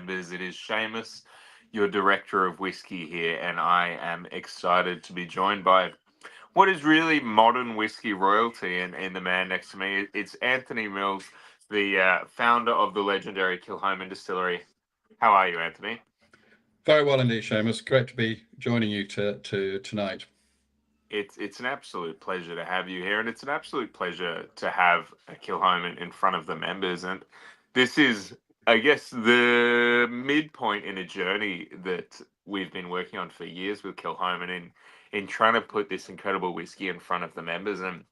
members. It is Seamus, your director of whiskey here, and I am excited to be joined by what is really modern whiskey royalty and the man next to me. It's Anthony Mills, the founder of the legendary Kilchoman distillery. How are you, Anthony? Very well indeed, Seamus. Great to be joining you tonight. It's an absolute pleasure to have you here, and it's an absolute pleasure to have a Kilchoman in front of the members. And this is, I guess, the midpoint in a journey that we've been working on for years with Kilchoman in trying to put this incredible whiskey in front of the members. And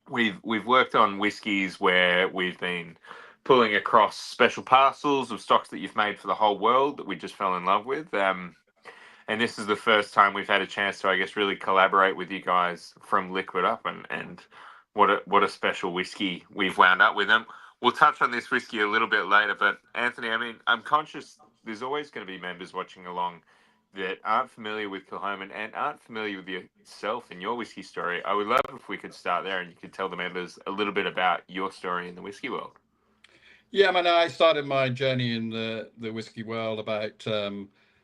we've worked on whiskies where we've been pulling across special parcels of stocks that you've made for the whole world that we just fell in love with. And this is the first time we've had a chance to, I guess, really collaborate with you guys from liquid up, and what a special whiskey we've wound up with. We'll touch on this whiskey a little bit later, but Anthony, I mean, I'm conscious there's always going to be members watching along that aren't familiar with Kilchoman and aren't familiar with yourself and your whiskey story. I would love if we could start there and you could tell the members a little bit about your story in the whiskey world. Yeah, I started my journey in the whiskey world about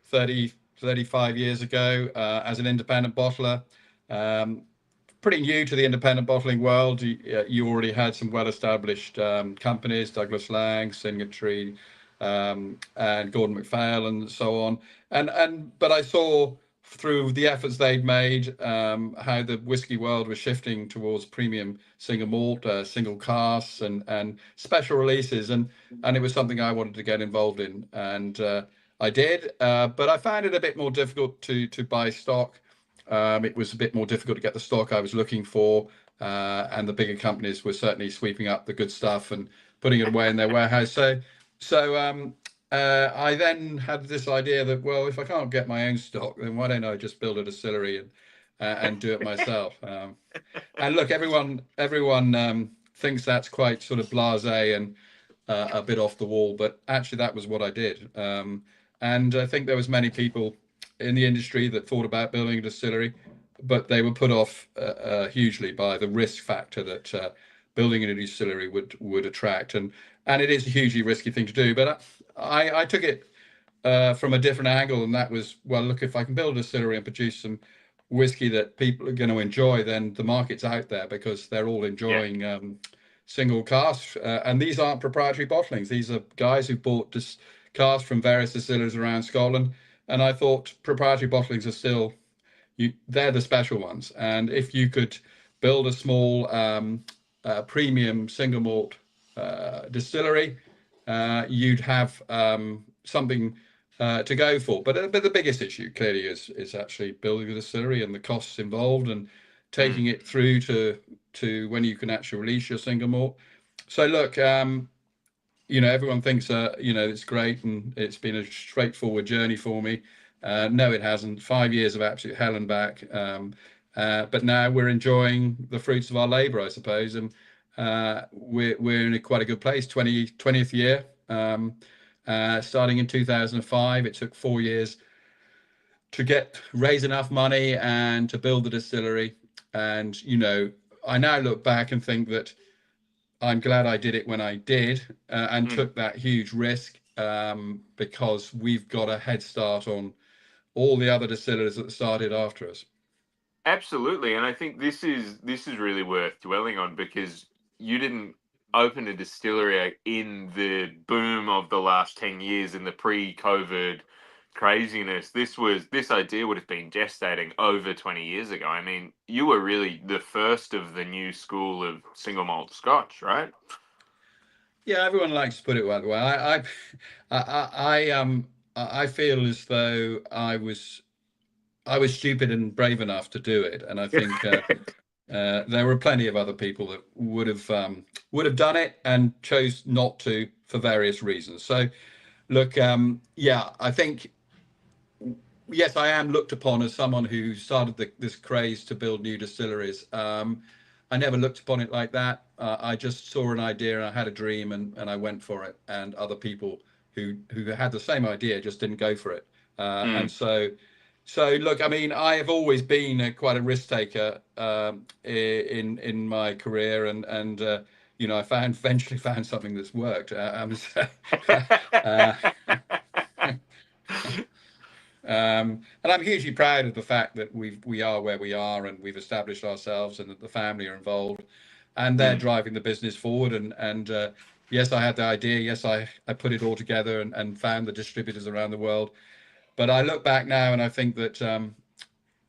35 years ago as an independent bottler. Pretty new to the independent bottling world. You already had some well-established companies, Douglas Lang, Signatory, and Gordon MacPhail, and so on. But I saw through the efforts they'd made how the whiskey world was shifting towards premium single malt, single casks, and special releases, and it was something I wanted to get involved in, and I did. But I found it a bit more difficult to buy stock. It was a bit more difficult to get the stock I was looking for, and the bigger companies were certainly sweeping up the good stuff and putting it away in their warehouse. So I then had this idea that, well, if I can't get my own stock, then why don't I just build a distillery and do it myself? And look, everyone thinks that's quite sort of blasé and a bit off the wall, but actually that was what I did. And I think there was many people in the industry that thought about building a distillery, but they were put off hugely by the risk factor that building a distillery would attract, and it is a hugely risky thing to do. But I took it from a different angle, and that was, well, look, if I can build a distillery and produce some whiskey that people are going to enjoy, then the market's out there because they're all enjoying single casks, and these aren't proprietary bottlings. These are guys who bought this casks from various distillers around Scotland, and I thought proprietary bottlings are still, they're the special ones. And if you could build a small premium single malt distillery, you'd have something to go for. But the biggest issue clearly is actually building a distillery and the costs involved and taking it through to when you can actually release your single malt. So look, everyone thinks it's great and it's been a straightforward journey for me. No, it hasn't. 5 years of absolute hell and back. But now we're enjoying the fruits of our labour, I suppose, and we're in quite a good place. 20th year, starting in 2005. It took 4 years to raise enough money and to build the distillery. And I now look back and think that I'm glad I did it when I did and took that huge risk, because we've got a head start on all the other distillers that started after us. Absolutely, and I think this is really worth dwelling on, because you didn't open a distillery in the boom of the last 10 years in the pre-COVID craziness. This idea would have been gestating over 20 years ago. I mean, you were really the first of the new school of single malt Scotch, right? Yeah, everyone likes to put it that way. I feel as though I was stupid and brave enough to do it, and I think there were plenty of other people that would have done it and chose not to for various reasons. So, look, I think, yes, I am looked upon as someone who started this craze to build new distilleries. I never looked upon it like that. I just saw an idea and I had a dream and I went for it. And other people who had the same idea just didn't go for it. And so look, I mean, I have always been quite a risk taker in my career, and I eventually found something that's worked. And I'm hugely proud of the fact that we are where we are, and we've established ourselves, and that the family are involved, and they're Mm, driving the business forward. And yes, I had the idea. Yes, I put it all together and found the distributors around the world. But I look back now and I think that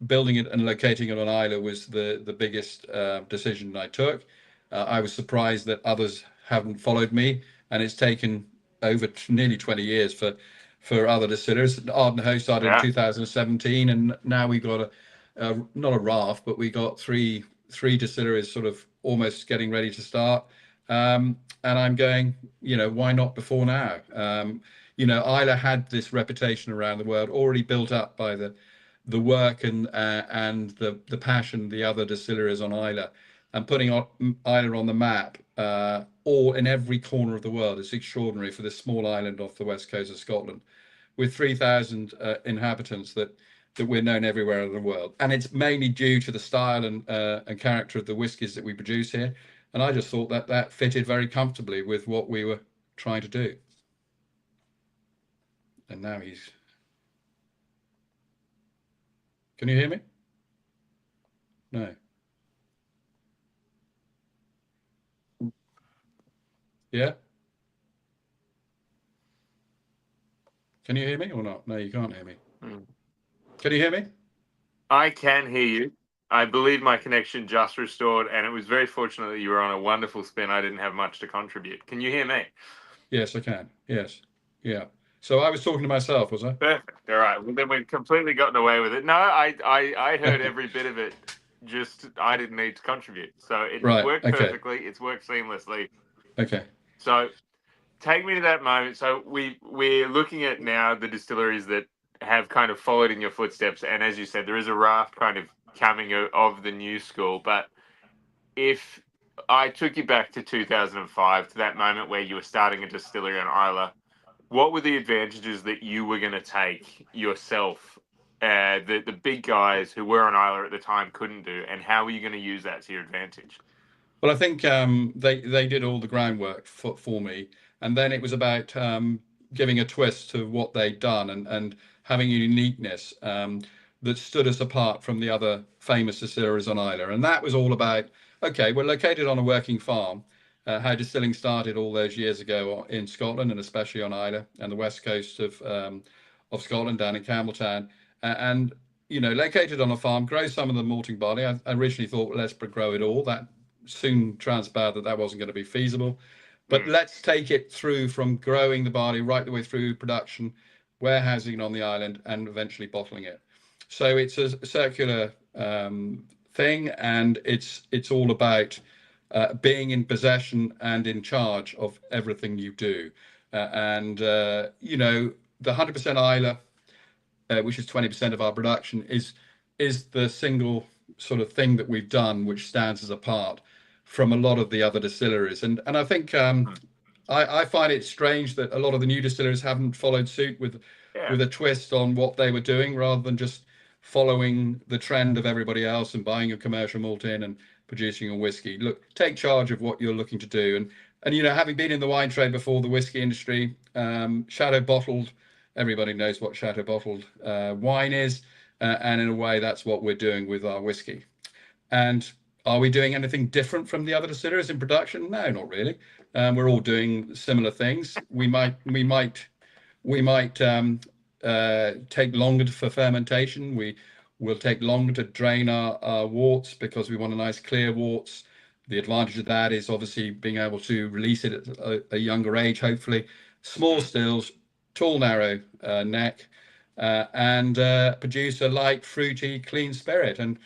building it and locating it on Islay was the biggest decision I took. I was surprised that others haven't followed me, and it's taken over nearly 20 years for other distillers. Ardent started in yeah. 2017, and now we've got not a raft, but we got three distilleries sort of almost getting ready to start. And I'm going, why not before now? Islay had this reputation around the world already built up by the work and the passion the other distilleries on Islay, and putting Islay on the map, all in every corner of the world. It's extraordinary for this small island off the west coast of Scotland, with 3,000 inhabitants, that we're known everywhere in the world. And it's mainly due to the style and character of the whiskies that we produce here. And I just thought that fitted very comfortably with what we were trying to do. And now he's. Can you hear me? No. Yeah? Can you hear me or not? No, you can't hear me. Mm. Can you hear me? I can hear you. I believe my connection just restored, and it was very fortunate that you were on a wonderful spin. I didn't have much to contribute. Can you hear me? Yes, I can. Yes. Yeah. So I was talking to myself, was I? Perfect. All right. Well, then we've completely gotten away with it. No, I heard every bit of it. Just I didn't need to contribute. So it Right. worked Okay. perfectly. It's worked seamlessly. Okay. So take me to that moment. So we're looking at now the distilleries that have kind of followed in your footsteps, and as you said, there is a raft kind of coming of the new school. But if I took you back to 2005, to that moment where you were starting a distillery on Islay, what were the advantages that you were going to take yourself, the big guys who were on Islay at the time couldn't do, and how were you going to use that to your advantage? Well, I think they did all the groundwork for me, and then it was about giving a twist to what they'd done, and having a uniqueness that stood us apart from the other famous distilleries on Islay. And that was all about, okay, we're located on a working farm. How distilling started all those years ago in Scotland, and especially on Islay and the west coast of Scotland, down in Campbelltown, and located on a farm, grow some of the malting barley. I originally thought, well, let's grow it all. That soon transpired that wasn't going to be feasible. But let's take it through from growing the barley right the way through production, warehousing on the island, and eventually bottling it. So it's a circular thing, and it's all about being in possession and in charge of everything you do. The 100% Islay, which is 20% of our production, is the single sort of thing that we've done which stands us apart from a lot of the other distilleries. And I think I find it strange that a lot of the new distilleries haven't followed suit with a twist on what they were doing, rather than just following the trend of everybody else and buying a commercial malt in and producing a whiskey. Look, take charge of what you're looking to do. And having been in the wine trade before, the whiskey industry, shadow bottled, everybody knows what shadow bottled wine is, and in a way that's what we're doing with our whiskey. And are we doing anything different from the other distilleries in production? No, not really. We're all doing similar things. We might take longer for fermentation. We will take longer to drain our worts, because we want a nice clear worts. The advantage of that is obviously being able to release it at a younger age, hopefully. Small stills, tall, narrow neck, and produce a light, fruity, clean spirit. And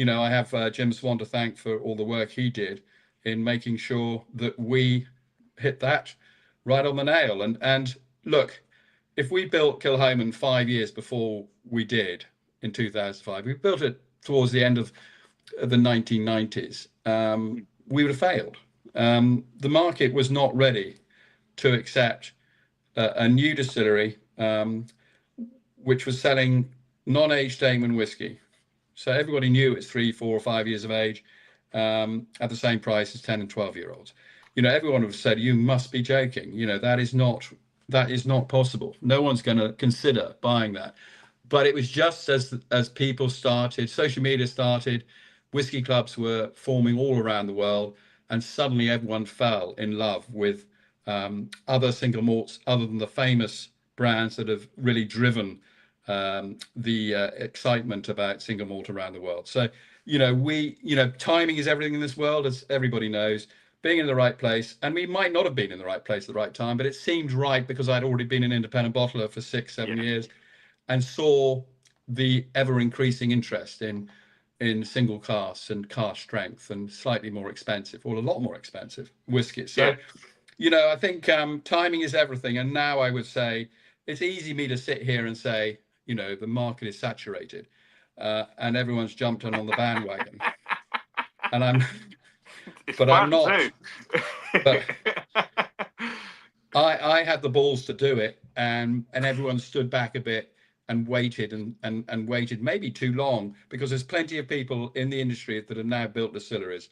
I have Jim Swan to thank for all the work he did in making sure that we hit that right on the nail. And look, if we built Kilchoman 5 years before we did in 2005, we built it towards the end of the 1990s, we would have failed. The market was not ready to accept a new distillery which was selling non-aged Damon whiskey. So everybody knew it's 3, 4, or 5 years of age, at the same price as 10 and 12-year-olds. Everyone would have said, you must be joking. That is not That is not possible. No one's going to consider buying that. But it was just as people started, social media started, whiskey clubs were forming all around the world, and suddenly everyone fell in love with other single malts other than the famous brands that have really driven the excitement about single malt around the world. So, timing is everything in this world, as everybody knows. Being in the right place, and we might not have been in the right place at the right time, but it seemed right because I'd already been an independent bottler for 6, 7 years, and saw the ever increasing interest in single casks and cask strength and slightly more expensive, or a lot more expensive whiskies. So, I think timing is everything. And now I would say it's easy me to sit here and say, the market is saturated, and everyone's jumped on the bandwagon, and It's but I'm fun not. too. But I had the balls to do it, and everyone stood back a bit and waited and waited maybe too long, because there's plenty of people in the industry that have now built distilleries,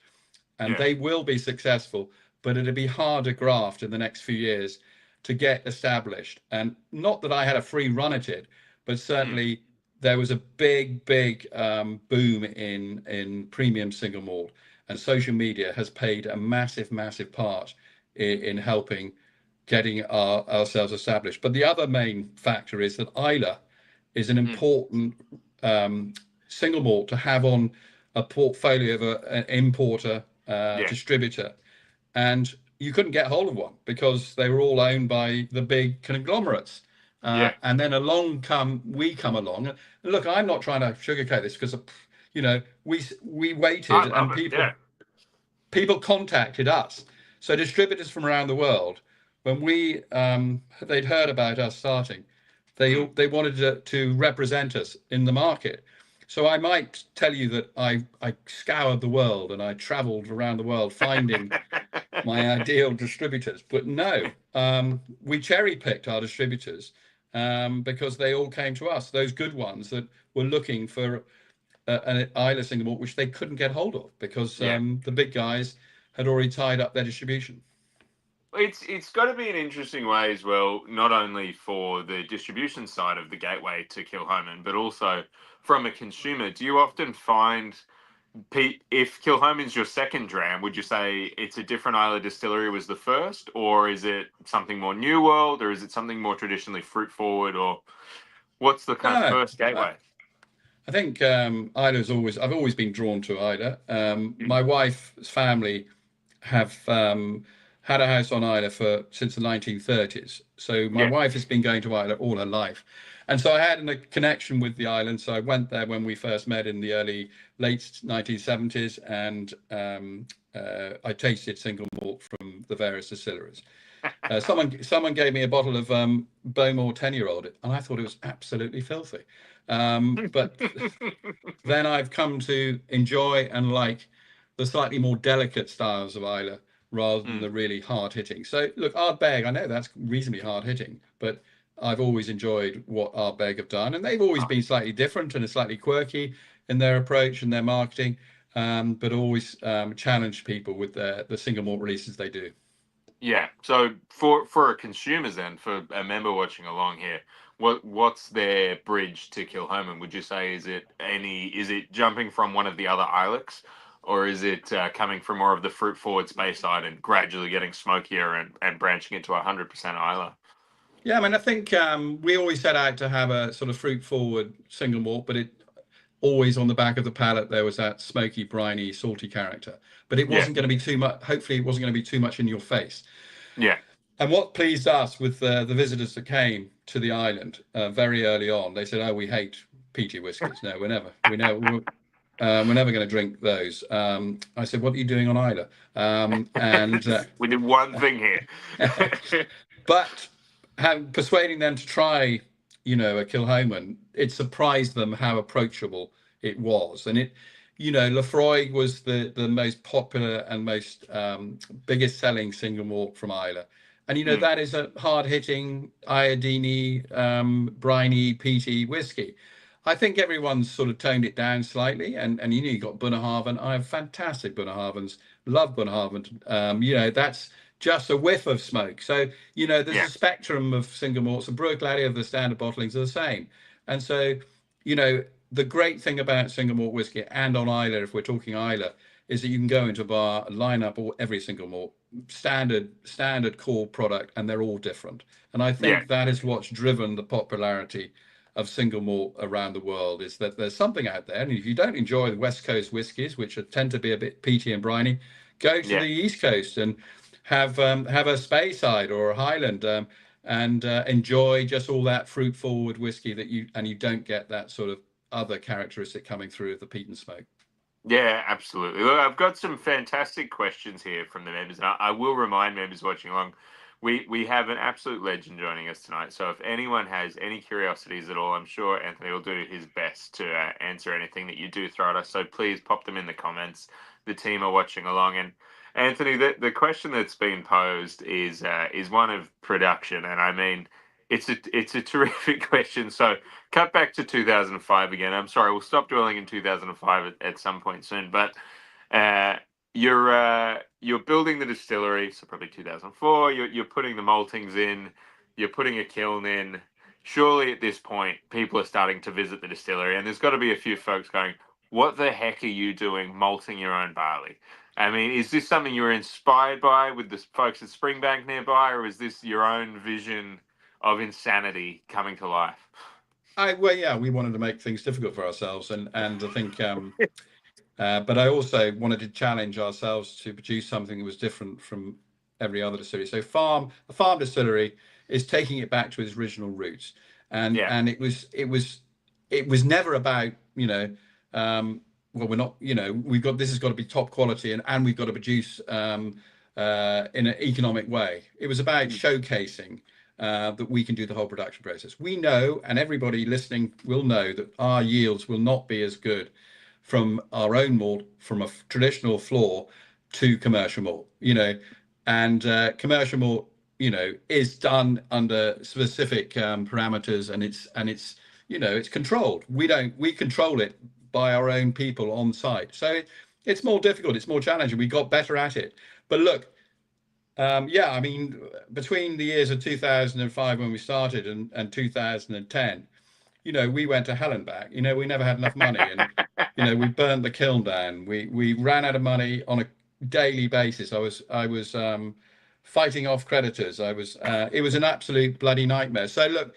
and they will be successful, but it'll be harder graft in the next few years to get established. And not that I had a free run at it, but certainly there was a big boom in premium single malt, and social media has played a massive part in helping getting ourselves established. But the other main factor is that Islay is an important single malt to have on a portfolio of an importer, distributor, and you couldn't get hold of one because they were all owned by the big conglomerates. And then we come along. And look, I'm not trying to sugarcoat this, because we waited, and people contacted us. So distributors from around the world, when they'd heard about us starting, they wanted to represent us in the market. So I might tell you that I scoured the world and I traveled around the world finding my ideal distributors. But no, we cherry picked our distributors because they all came to us, those good ones that were looking for an Islay single malt, which they couldn't get hold of because the big guys had already tied up their distribution. It's got to be an interesting way as well, not only for the distribution side of the gateway to Kilchoman, but also from a consumer. Do you often find, Pete, if Kilchoman's your second dram, would you say it's a different Islay distillery was the first, or is it something more New World, or is it something more traditionally fruit forward, or what's the kind of first gateway? I think Islay I've always been drawn to Islay. My wife's family have had a house on Islay since the 1930s. So my wife has been going to Islay all her life. And so I had a connection with the island. So I went there when we first met in the late 1970s, and I tasted single malt from the various distilleries. Someone gave me a bottle of Bowmore 10-year-old, and I thought it was absolutely filthy. But then I've come to enjoy and like the slightly more delicate styles of Islay rather than the really hard hitting. So look, Ardbeg, I know that's reasonably hard hitting, but I've always enjoyed what Ardbeg have done, and they've always been slightly different and slightly quirky in their approach and their marketing, but always challenged people with the single malt releases they do. Yeah. So for consumers then, for a member watching along here, what's their bridge to Kilchoman? Would you say is it jumping from one of the other Isleys, or is it coming from more of the fruit forward space side and gradually getting smokier and branching into 100% Islay? Yeah, I mean, I think we always set out to have a sort of fruit forward single malt, but it always on the back of the palate there was that smoky, briny, salty character. But it wasn't going to be too much. Hopefully, it wasn't going to be too much in your face. Yeah. And what pleased us with the visitors that came to the island very early on, they said, "Oh, we hate peaty whiskies. No, we're never going to drink those." I said, "What are you doing on Islay?" And we did one thing here. But persuading them to try, a Kilchoman, it surprised them how approachable it was. And Lefroy was the most popular and most biggest selling single malt from Islay. And, that is a hard-hitting, iodine, briny, peaty whiskey. I think everyone's sort of toned it down slightly. And you got Bunnahabhain. I have fantastic Bunnahabhains. Love Bunnahabhain. That's just a whiff of smoke. So, there's Yeah. a spectrum of single malts. The Brewer Gladio, the standard bottlings are the same. And so, the great thing about single malt whiskey and on Islay, if we're talking Islay, is that you can go into a bar, line up every single malt, standard core product, and they're all different. And I Yeah. think that is what's driven the popularity of single malt around the world, is that there's something out there. And if you don't enjoy the West Coast whiskies, which tend to be a bit peaty and briny, go to Yeah. the East Coast and have a Speyside or a Highland, and enjoy just all that fruit forward whiskey that you don't get that sort of other characteristic coming through of the peat and smoke. Yeah, absolutely. Look, I've got some fantastic questions here from the members, and I will remind members watching along, we have an absolute legend joining us tonight. So if anyone has any curiosities at all, I'm sure Anthony will do his best to answer anything that you do throw at us. So please pop them in the comments. The team are watching along, and Anthony, the question that's been posed is one of production, and I mean, it's a terrific question. So cut back to 2005 again. I'm sorry, we'll stop dwelling in 2005 at some point soon. But uh, you're building the distillery, so probably 2004. You're putting the maltings in. You're putting a kiln in. Surely at this point, people are starting to visit the distillery, and there's got to be a few folks going, "What the heck are you doing, malting your own barley?" I mean, is this something you were inspired by with the folks at Springbank nearby, or is this your own vision of insanity coming to life? Well, yeah, we wanted to make things difficult for ourselves, and I think, but I also wanted to challenge ourselves to produce something that was different from every other distillery. So, a farm distillery is taking it back to its original roots, and Yeah, it was never about, well, we're not, we've got, this has got to be top quality, and we've got to produce in an economic way. It was about showcasing that we can do the whole production process. We know, and everybody listening will know, that our yields will not be as good from our own malt, from a traditional floor to commercial malt, and commercial malt, is done under specific parameters, and it's it's controlled. We control it by our own people on site. So it's more difficult, it's more challenging. We got better at it. But look, yeah, I mean, between the years of 2005 when we started and 2010, we went to hell and back. We never had enough money, and we burned the kiln down. We ran out of money on a daily basis. I was fighting off creditors. It was an absolute bloody nightmare. So look,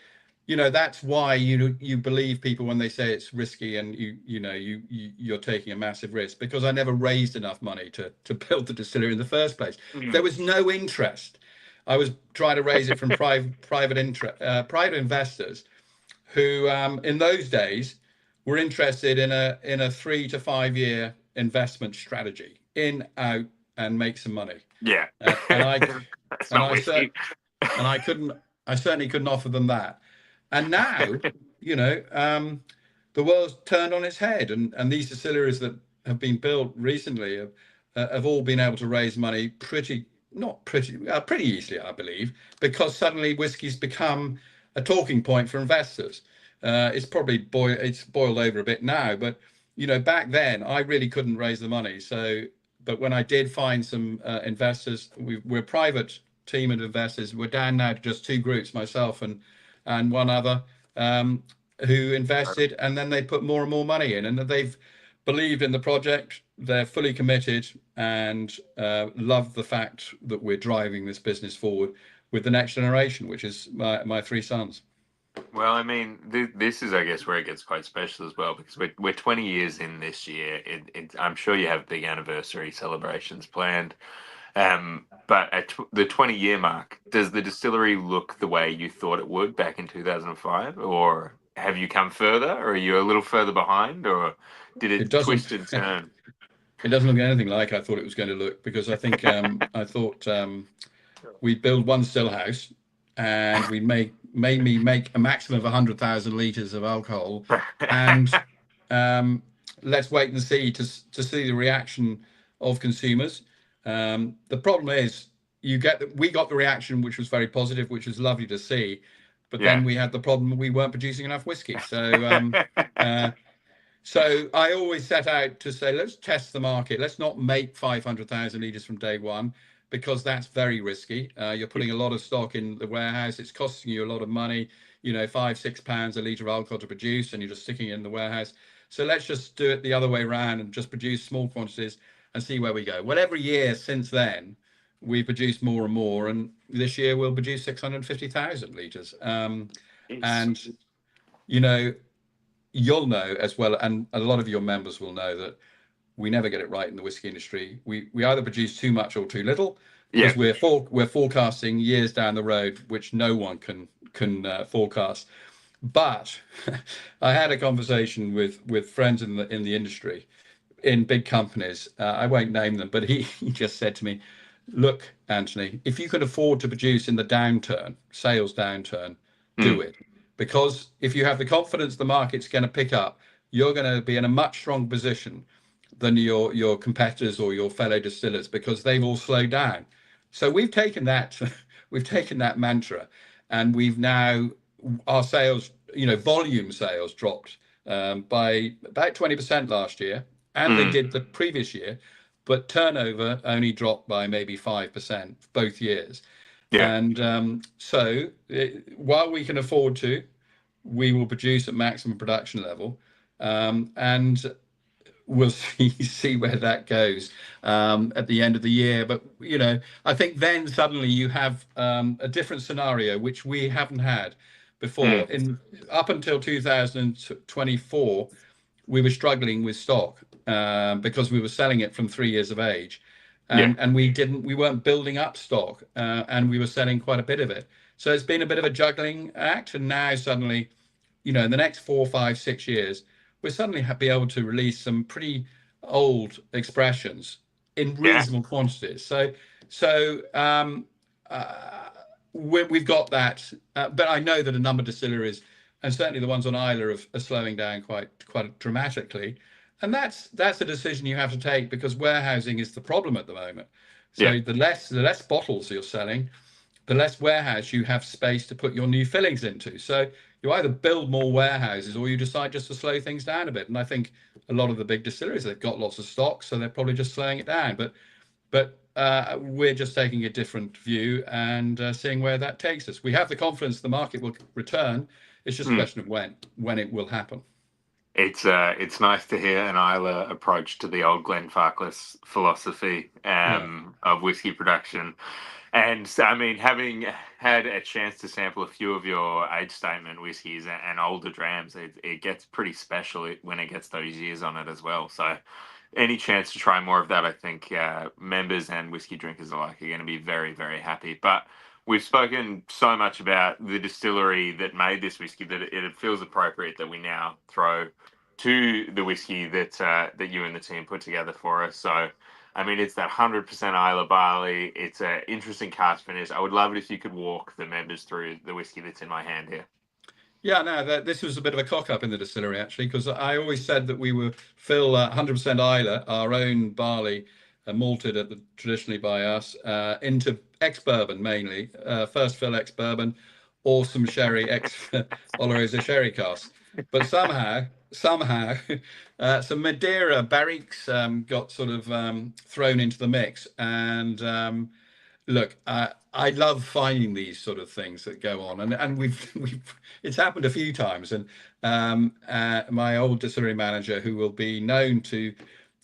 that's why you believe people when they say it's risky, and you're taking a massive risk, because I never raised enough money to build the distillery in the first place. There was no interest. I was trying to raise it from private investors who, in those days, were interested in a 3 to 5 year investment strategy, in, out, and make some money. yeah. And I That's and not I whiskey. I certainly couldn't offer them that. And now, the world's turned on its head, and these distilleries that have been built recently have all been able to raise money pretty easily, I believe, because suddenly whiskey's become a talking point for investors. It's probably boiled over a bit now, but back then I really couldn't raise the money. So, but when I did find some investors, we're a private team of investors. We're down now to just two groups, myself and one other, who invested, and then they put more and more money in, and they've believed in the project. They're fully committed, and love the fact that we're driving this business forward with the next generation, which is my three sons. Well, I mean, this is, I guess, where it gets quite special as well, because we're 20 years in this year. I'm sure you have big anniversary celebrations planned. But at the 20-year mark, does the distillery look the way you thought it would back in 2005, or have you come further, or are you a little further behind, or did It it doesn't. twist and turn? It doesn't look anything like I thought it was going to look, because I think I thought we'd build one still house, and we made me make a maximum of 100,000 liters of alcohol, and let's wait and see to see the reaction of consumers. The problem is, we got the reaction, which was very positive, which was lovely to see, but then we had the problem, we weren't producing enough whiskey. So I always set out to say, let's test the market. Let's not make 500,000 liters from day one. because that's very risky. You're putting a lot of stock in the warehouse. It's costing you a lot of money, you know, £5-6 a litre of alcohol to produce, and you're just sticking it in the warehouse. So let's just do it the other way around and just produce small quantities and see where we go. Well, every year since then, we produce more and more, and this year we'll produce 650,000 litres. And, you know, you'll know as well, and a lot of your members will know, that we never get it right in the whiskey industry. We either produce too much or too little, because we're forecasting years down the road, which no one can forecast. But I had a conversation with friends in the industry, in big companies. I won't name them, but he just said to me, "Look, Anthony, if you can afford to produce in the downturn, sales downturn, do it. Because if you have the confidence the market's going to pick up, you're going to be in a much stronger position than your competitors or your fellow distillers, because they've all slowed down." So we've taken that mantra, and we've now, our sales, you know, volume sales dropped by about 20% last year, and they did the previous year, but turnover only dropped by maybe 5% both years. And so while we can afford to, we will produce at maximum production level, and we'll see where that goes at the end of the year. But, you know, I think then suddenly you have a different scenario, which we haven't had before. Up until 2024, we were struggling with stock because we were selling it from 3 years of age, and we weren't building up stock, and we were selling quite a bit of it. So it's been a bit of a juggling act, and now suddenly, you know, in the next 4, 5, 6 years, we'll suddenly be able to release some pretty old expressions in reasonable quantities. So we've got that, but I know that a number of distilleries, and certainly the ones on Islay, are slowing down quite dramatically, and that's a decision you have to take, because warehousing is the problem at the moment. So the less bottles you're selling, the less warehouse you have space to put your new fillings into. So you either build more warehouses, or you decide just to slow things down a bit. And I think a lot of the big distilleries, they've got lots of stock, so they're probably just slowing it down. But we're just taking a different view and seeing where that takes us. We have the confidence the market will return. It's just a question of when it will happen. It's nice to hear an Islay approach to the old Glenfarclas philosophy of whiskey production. And so, I mean, having had a chance to sample a few of your age statement whiskies and older drams, it gets pretty special when it gets those years on it as well. So any chance to try more of that, I think members and whiskey drinkers alike are going to be very, very happy. But we've spoken so much about the distillery that made this whiskey that it feels appropriate that we now throw to the whiskey that you and the team put together for us. So, I mean, it's that 100% Islay barley. It's an interesting cask finish. I would love it if you could walk the members through the whiskey that's in my hand here. Yeah, no, this was a bit of a cock-up in the distillery, actually, because I always said that we would fill 100% Islay, our own barley, malted traditionally by us, into ex-bourbon mainly, first fill ex-bourbon, or some sherry, ex-Oloroso sherry cask. But somehow, some Madeira barriques got sort of thrown into the mix. And look, I love finding these sort of things that go on, and we've it's happened a few times. And my old distillery manager, who will be known to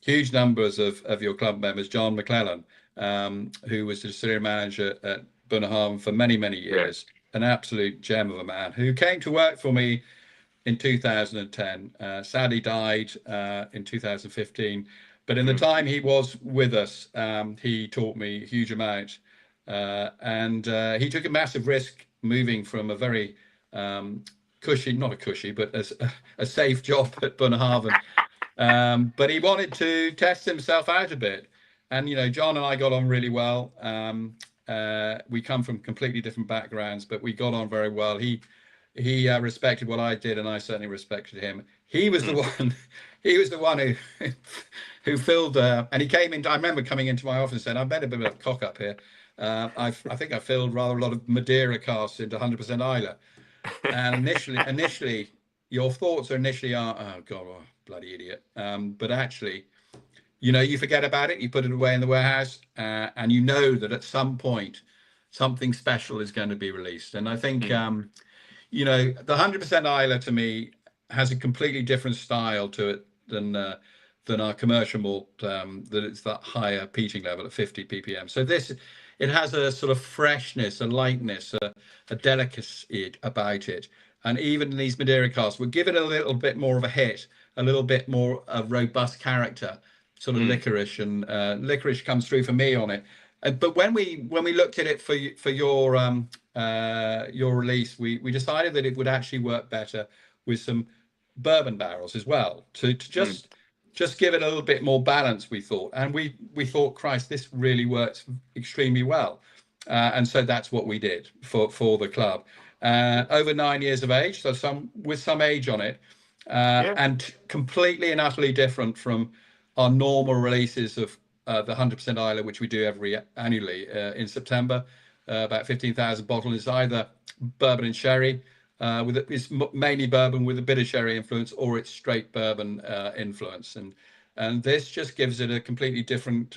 huge numbers of your club members, John McClellan, who was the distillery manager at Bunnahabhain for many years, an absolute gem of a man, who came to work for me in 2010. Sadly died in 2015. But in the time he was with us, he taught me a huge amount. And he took a massive risk moving from a very cushy, not a cushy, but a safe job at Bunnahabhain. But he wanted to test himself out a bit. And, you know, John and I got on really well. We come from completely different backgrounds, but we got on very well. He respected what I did, and I certainly respected him. He was the one. He was the one who filled. And he came in. I remember coming into my office and saying, "I've made a bit of a cock up here. I think I filled rather a lot of Madeira casks into 100% Islay." And initially, your thoughts are oh God, oh, bloody idiot. But actually, you know, you forget about it, you put it away in the warehouse, and you know that at some point something special is going to be released. And I think, Mm, you know, the 100% Islay to me has a completely different style to it than our commercial malt. That it's that higher peating level at 50 ppm. So this, it has a sort of freshness, a lightness, a delicacy about it. And even in these Madeira casks, we give it a little bit more of a hit, a little bit more of robust character, sort of mm, licorice, and licorice comes through for me on it. But when we looked at it for your release, we decided that it would actually work better with some bourbon barrels as well to mm, just give it a little bit more balance. We thought, and we thought, Christ, this really works extremely well, and so that's what we did for the club. Over 9 years of age, so some with some age on it, yeah. and completely and utterly different from our normal releases of the 100% Islay, which we do annually in September. About 15,000 bottles is either bourbon and sherry, it's mainly bourbon with a bit of sherry influence, or it's straight bourbon influence, and this just gives it a completely different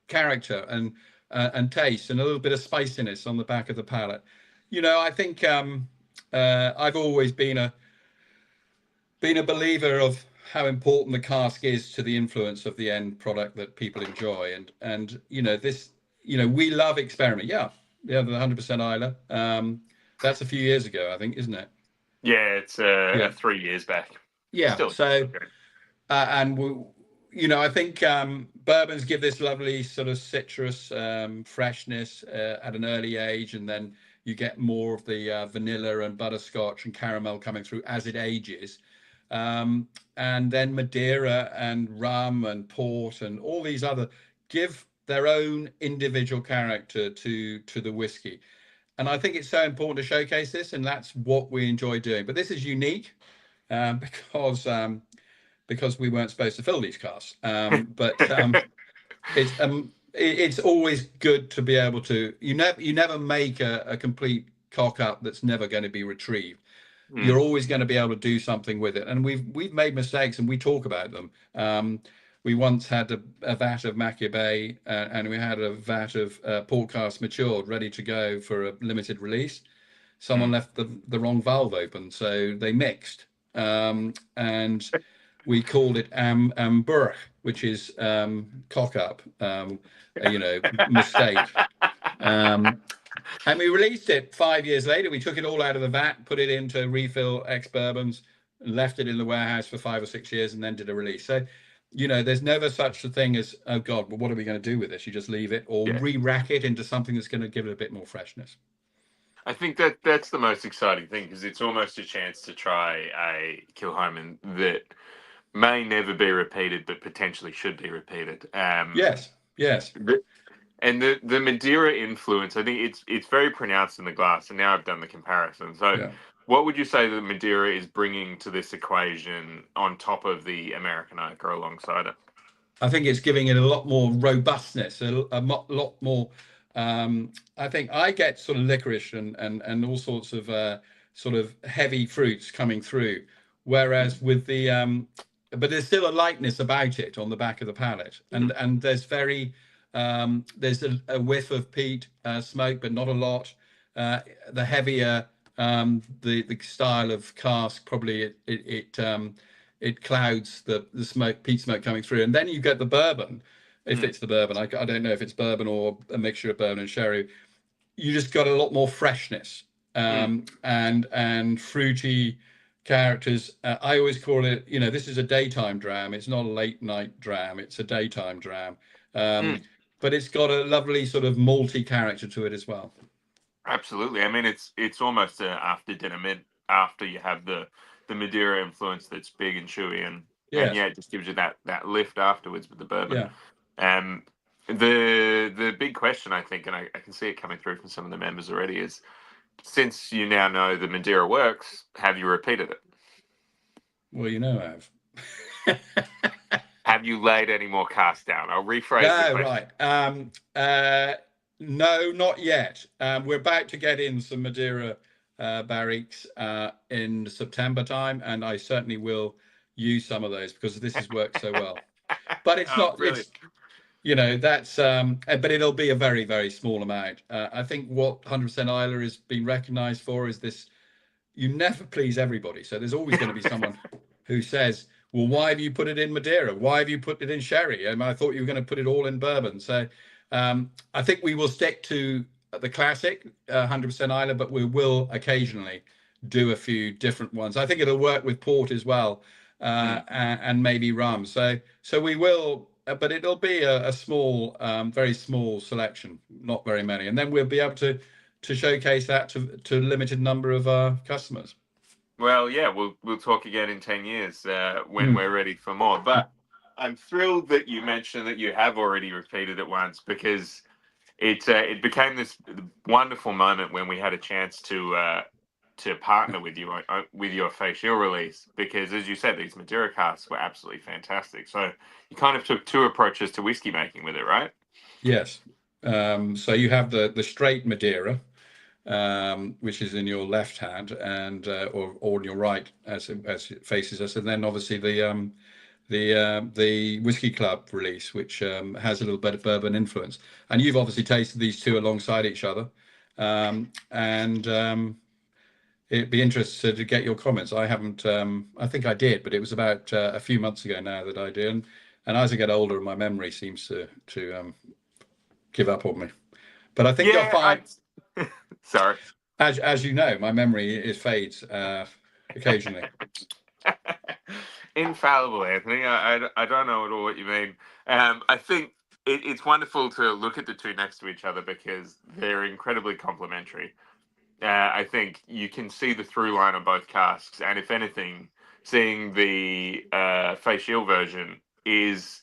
character and taste, and a little bit of spiciness on the back of the palate. You know, I think I've always been a believer of how important the cask is to the influence of the end product that people enjoy, and you know this, you know, we love experiment. Yeah, the 100% Islay. That's a few years ago, I think, isn't it? Yeah, it's Yeah, 3 years back. yeah. Still, So okay. and we, you know, I think bourbons give this lovely sort of citrus freshness at an early age, and then you get more of the vanilla and butterscotch and caramel coming through as it ages. And then Madeira and rum and port and all these other give their own individual character to the whiskey. And I think it's so important to showcase this, and that's what we enjoy doing. But this is unique because because we weren't supposed to fill these casks. But it's always good to be able to, you never make a complete cock up that's never going to be retrieved. You're Mm, always going to be able to do something with it, and we've made mistakes and we talk about them. We once had a vat of Macchia Bay, and we had a vat of port cask matured ready to go for a limited release. Someone mm. left the wrong valve open, so they mixed, and we called it amber, which is cock up, you know, mistake. Um, and we released it 5 years later. We took it all out of the vat, put it into refill ex bourbons, left it in the warehouse for 5 or 6 years, and then did a release. So, you know, there's never such a thing as, oh God, well, what are we going to do with this? You just leave it or Yeah, re-rack it into something that's going to give it a bit more freshness. I think that that's the most exciting thing, because it's almost a chance to try a Kilchoman that may never be repeated, but potentially should be repeated. Yes, yes, And the Madeira influence, I think it's very pronounced in the glass. And now I've done the comparison. So, yeah. what would you say that Madeira is bringing to this equation on top of the American oak or alongside it? I think it's giving it a lot more robustness, lot more. I think I get sort of licorice and all sorts of sort of heavy fruits coming through, Mm, whereas with the but there's still a lightness about it on the back of the palate, mm, and there's there's a whiff of peat smoke, but not a lot. The heavier the style of cask, probably it clouds the smoke, peat smoke coming through, and then you get the bourbon. If mm, it's the bourbon, I don't know if it's bourbon or a mixture of bourbon and sherry. You just got a lot more freshness, mm, and fruity characters. I always call it, you know, this is a daytime dram. It's not a late night dram. It's a daytime dram, mm. but it's got a lovely sort of malty character to it as well. Absolutely. I mean, it's almost a after dinner mid after you have the Madeira influence that's big and chewy, and Yes, yeah, it just gives you that lift afterwards with the bourbon. yeah. Um, the big question, I think, and I can see it coming through from some of the members already, is since you now know the Madeira works, have you repeated it? Well, you know, I have. Have you laid any more casts down? I'll rephrase the No, question. right. No, not yet. We're about to get in some Madeira barriques in September time, and I certainly will use some of those because this has worked so well. but it's Oh, not. brilliant. That's but it'll be a very, very small amount. I think what 100% Isla has been recognised for is this: you never please everybody. So there's always going to be someone who says, well, why have you put it in Madeira? Why have you put it in sherry? I thought you were going to put it all in bourbon. So I think we will stick to the classic 100% Isla, but we will occasionally do a few different ones. I think it'll work with port as well, and maybe rum. So we will, but it'll be a small, very small selection, not very many, and then we'll be able to showcase that to a limited number of customers. Well, yeah, we'll talk again in 10 years when we're ready for more. But I'm thrilled that you mentioned that you have already repeated it once, because it became this wonderful moment when we had a chance to partner with you with your facial release, because as you said, these Madeira casks were absolutely fantastic. So you kind of took two approaches to whiskey making with it, right? Yes. So you have the straight Madeira, which is in your left hand, and or on your right as it faces us, and then obviously the Whiskey Club release, which has a little bit of bourbon influence. And you've obviously tasted these two alongside each other, and it'd be interesting to get your comments. I haven't. I think I did, but it was about a few months ago now that I did. And as I get older, my memory seems to give up on me. But I think you'll find. Sorry. As you know, my memory fades occasionally. Infallible, Anthony. I don't know at all what you mean. I think it's wonderful to look at the two next to each other because they're incredibly complementary. I think you can see the through line of both casks, and if anything, seeing the facial version is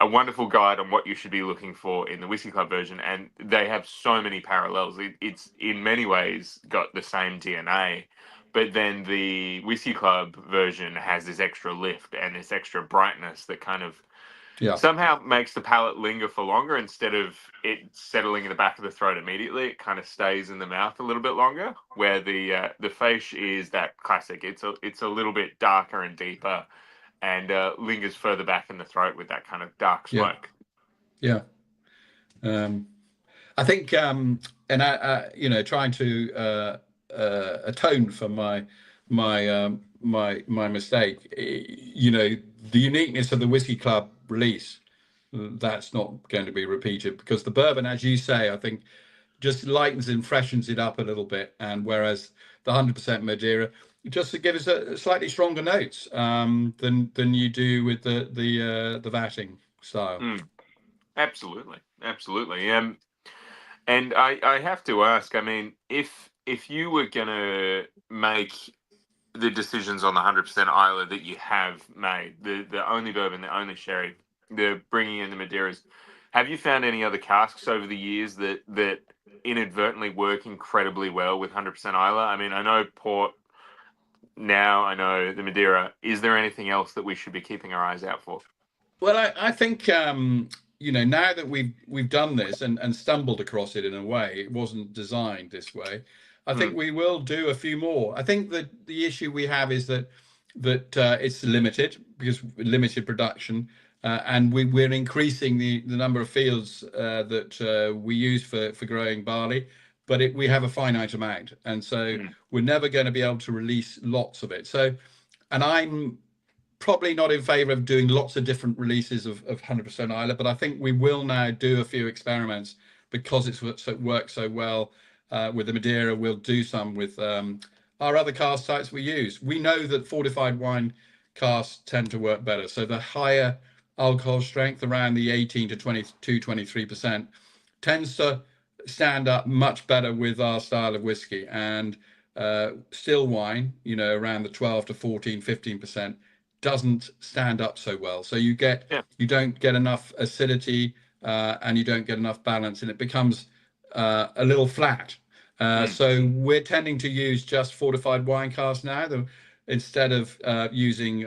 a wonderful guide on what you should be looking for in the Whiskey Club version, and they have so many parallels. It's in many ways got the same DNA, but then the Whiskey Club version has this extra lift and this extra brightness that kind of somehow makes the palate linger for longer. Instead of it settling in the back of the throat immediately, it kind of stays in the mouth a little bit longer, where the face is that classic. It's a little bit darker and deeper, and lingers further back in the throat with that kind of dark smoke. Yeah. I think, and trying to atone for my mistake, the uniqueness of the Whiskey Club release, that's not going to be repeated, because the bourbon, as you say, I think just lightens and freshens it up a little bit, and whereas the 100% Madeira just to give us a slightly stronger notes than you do with the vatting style. Absolutely. And I have to ask, I mean, if you were gonna make the decisions on the 100% Isla that you have made, the only bourbon, the only sherry, the bringing in the Madeiras, have you found any other casks over the years that inadvertently work incredibly well with 100% Isla? I mean, I know port. Now I know the Madeira. Is there anything else that we should be keeping our eyes out for? Well, I think now that we've done this and stumbled across it in a way, it wasn't designed this way. I think we will do a few more. I think that the issue we have is that it's limited, because limited production, and we're increasing the number of fields that we use for growing barley, but we have a finite amount, and so we're never going to be able to release lots of it. So, and I'm probably not in favor of doing lots of different releases of 100% Isla, but I think we will now do a few experiments because it works so well with the Madeira. We'll do some with our other cask types we use. We know that fortified wine casks tend to work better. So the higher alcohol strength, around the 18 to 22, 23%, tends to stand up much better with our style of whiskey. And still wine, around the 12 to 14, 15%, doesn't stand up so well. So you don't get enough acidity and you don't get enough balance, and it becomes a little flat. So we're tending to use just fortified wine casks now, instead of using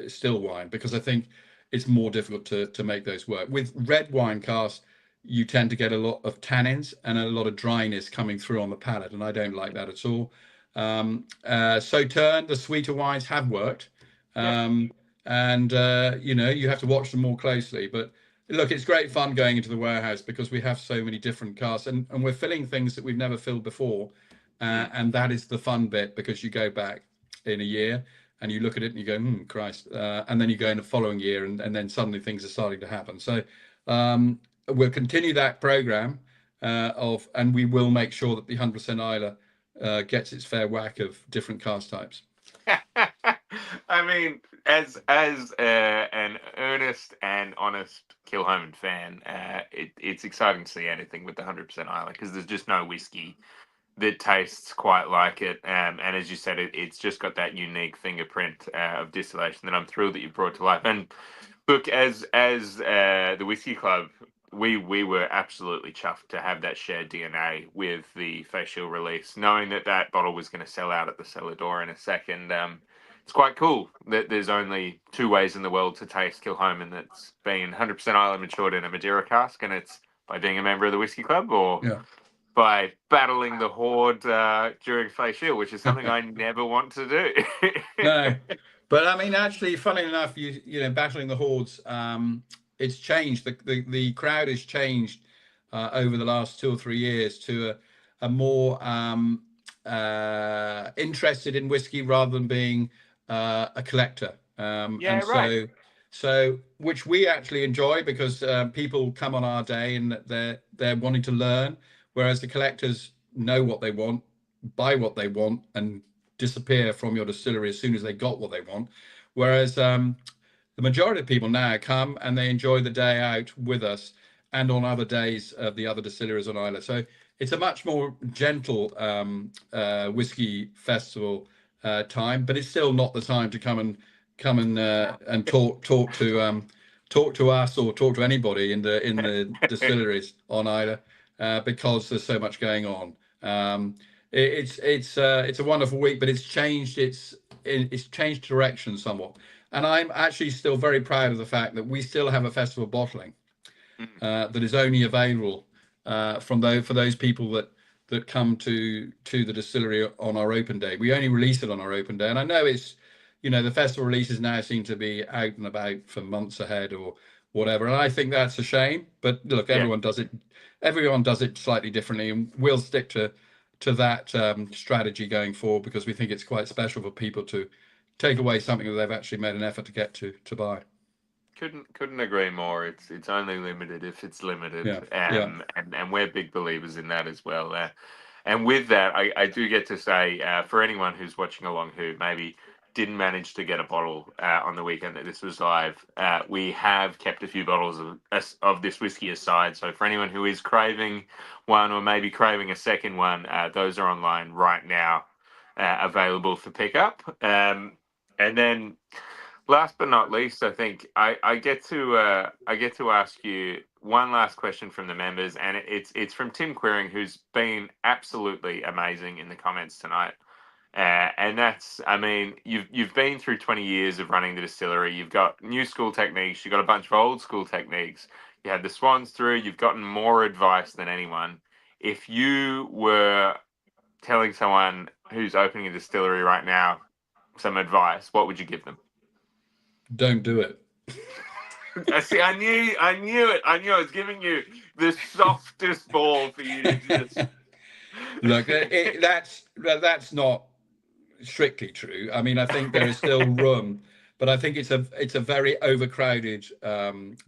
still wine, because I think it's more difficult to make those work. With red wine casks, you tend to get a lot of tannins and a lot of dryness coming through on the palate, and I don't like that at all. Sauternes, the sweeter wines have worked, and you have to watch them more closely. But look, it's great fun going into the warehouse because we have so many different casks, and we're filling things that we've never filled before, Mm. and that is the fun bit, because you go back in a year and you look at it and you go, Christ, and then you go in the following year, and then suddenly things are starting to happen. So we'll continue that program and we will make sure that the 100% Islay gets its fair whack of different cask types. I mean, as an earnest and honest Kilchoman fan, it's exciting to see anything with the 100% Islay, because there's just no whiskey that tastes quite like it. And as you said, it's just got that unique fingerprint of distillation that I'm thrilled that you brought to life. And look, as the Whisky Club, we were absolutely chuffed to have that shared DNA with the facial release, knowing that that bottle was going to sell out at the cellar door in a second. It's quite cool that there's only two ways in the world to taste Kilchoman, that's being 100% Islay matured in a Madeira cask, and it's by being a member of the Whisky Club, or by battling the horde during facial, which is something I never want to do. No, but I mean, actually, funny enough, battling the hordes, it's changed. The crowd has changed over the last 2 or 3 years to a more interested in whiskey rather than being a collector. Yeah, and right. so which we actually enjoy, because people come on our day and they're wanting to learn, whereas the collectors know what they want, buy what they want, and disappear from your distillery as soon as they got what they want. Whereas the majority of people now come and they enjoy the day out with us, and on other days of the other distilleries on Islay. So it's a much more gentle whiskey festival time, but it's still not the time to come and talk to us or talk to anybody in the distilleries on Islay, because there's so much going on. It's a wonderful week, but it's changed changed direction somewhat. And I'm actually still very proud of the fact that we still have a festival bottling that is only available for those people that come to the distillery on our open day. We only release it on our open day, and I know it's the festival releases now seem to be out and about for months ahead or whatever, and I think that's a shame. But look, everyone does it slightly differently, and we'll stick to that strategy going forward, because we think it's quite special for people to take away something that they've actually made an effort to get to buy. Couldn't agree more. It's only limited if it's limited. And we're big believers in that as well. And with that, I do get to say, for anyone who's watching along who maybe didn't manage to get a bottle on the weekend that this was live, we have kept a few bottles of this whiskey aside. So for anyone who is craving one, or maybe craving a second one, those are online right now, available for pickup. And then, last but not least, I think I get to ask you one last question from the members, and it's from Tim Queering, who's been absolutely amazing in the comments tonight. And that's, I mean, you've been through 20 years of running the distillery. You've got new school techniques. You've got a bunch of old school techniques. You had the Swans through. You've gotten more advice than anyone. If you were telling someone who's opening a distillery right now some advice, what would you give them? Don't do it. See, I knew it. I was giving you the softest ball for you to just look. That's not strictly true. I mean, I think there is still room, but I think it's a very overcrowded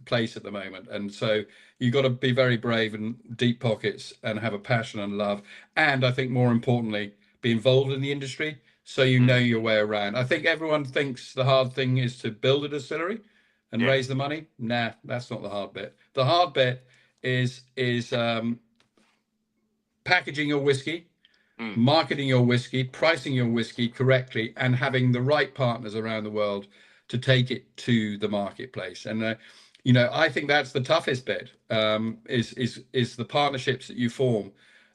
place at the moment, and so you've got to be very brave and deep pockets and have a passion and love, and I think more importantly, be involved in the industry so you know your way around. I think everyone thinks the hard thing is to build a distillery and raise the money. Nah, that's not the hard bit. The hard bit is packaging your whiskey, marketing your whiskey, pricing your whiskey correctly, and having the right partners around the world to take it to the marketplace. And I think that's the toughest bit, is the partnerships that you form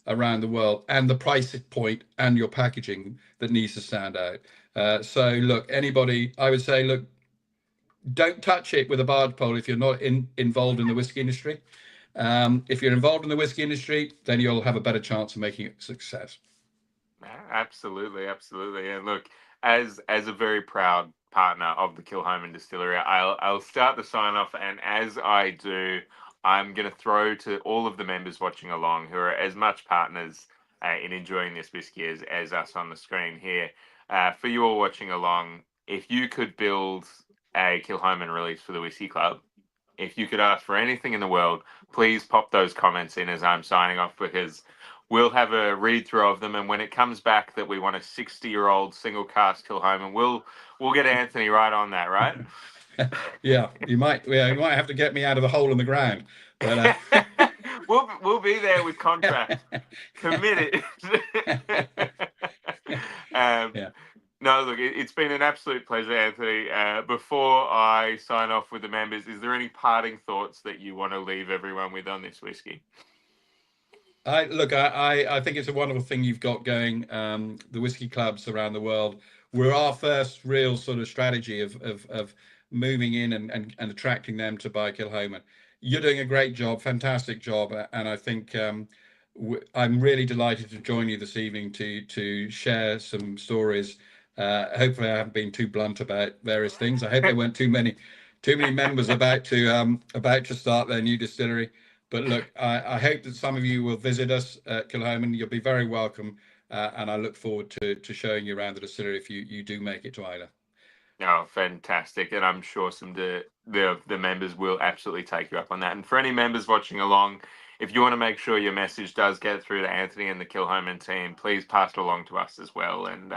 around the world, and the price point and your packaging that needs to stand out. So look, anybody, I would say, look, don't touch it with a barge pole if you're not involved in the whiskey industry. If you're involved in the whiskey industry, then you'll have a better chance of making it a success. Absolutely. And look, as a very proud partner of the Kilchoman Distillery. I'll start the sign off, and as I do, I'm going to throw to all of the members watching along who are as much partners in enjoying this whiskey as us on the screen here. For you all watching along, if you could build a Kilchoman release for the Whisky Club, if you could ask for anything in the world, please pop those comments in as I'm signing off, because we'll have a read through of them, and when it comes back that we want a 60-year-old single cask Kilchoman, we'll get Anthony right on that, right? Yeah, you might have to get me out of the hole in the ground, but we'll be there with contract committed. yeah. No, look, it's been an absolute pleasure, Anthony. Before I sign off with the members, is there any parting thoughts that you want to leave everyone with on this whiskey? I think it's a wonderful thing you've got going. The whiskey clubs around the world. We're our first real sort of strategy of moving in and attracting them to buy Kilchoman. You're doing a great job, fantastic job, and I think I'm really delighted to join you this evening to share some stories. Hopefully, I haven't been too blunt about various things. I hope there weren't too many members about to start their new distillery. But look, I hope that some of you will visit us at Kilchoman. You'll be very welcome, and I look forward to showing you around the distillery if you do make it to Islay. Oh, fantastic. And I'm sure the members will absolutely take you up on that. And for any members watching along, if you want to make sure your message does get through to Anthony and the Kilchoman team, please pass it along to us as well. And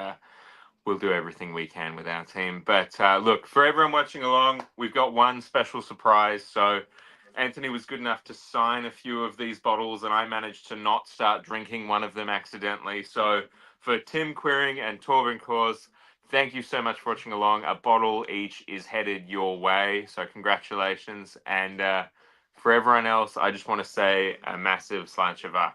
we'll do everything we can with our team. But look, for everyone watching along, we've got one special surprise. So Anthony was good enough to sign a few of these bottles, and I managed to not start drinking one of them accidentally. So for Tim Quiring and Torben Kors, thank you so much for watching along. A bottle each is headed your way. So congratulations. And for everyone else, I just want to say a massive sláinte mhath.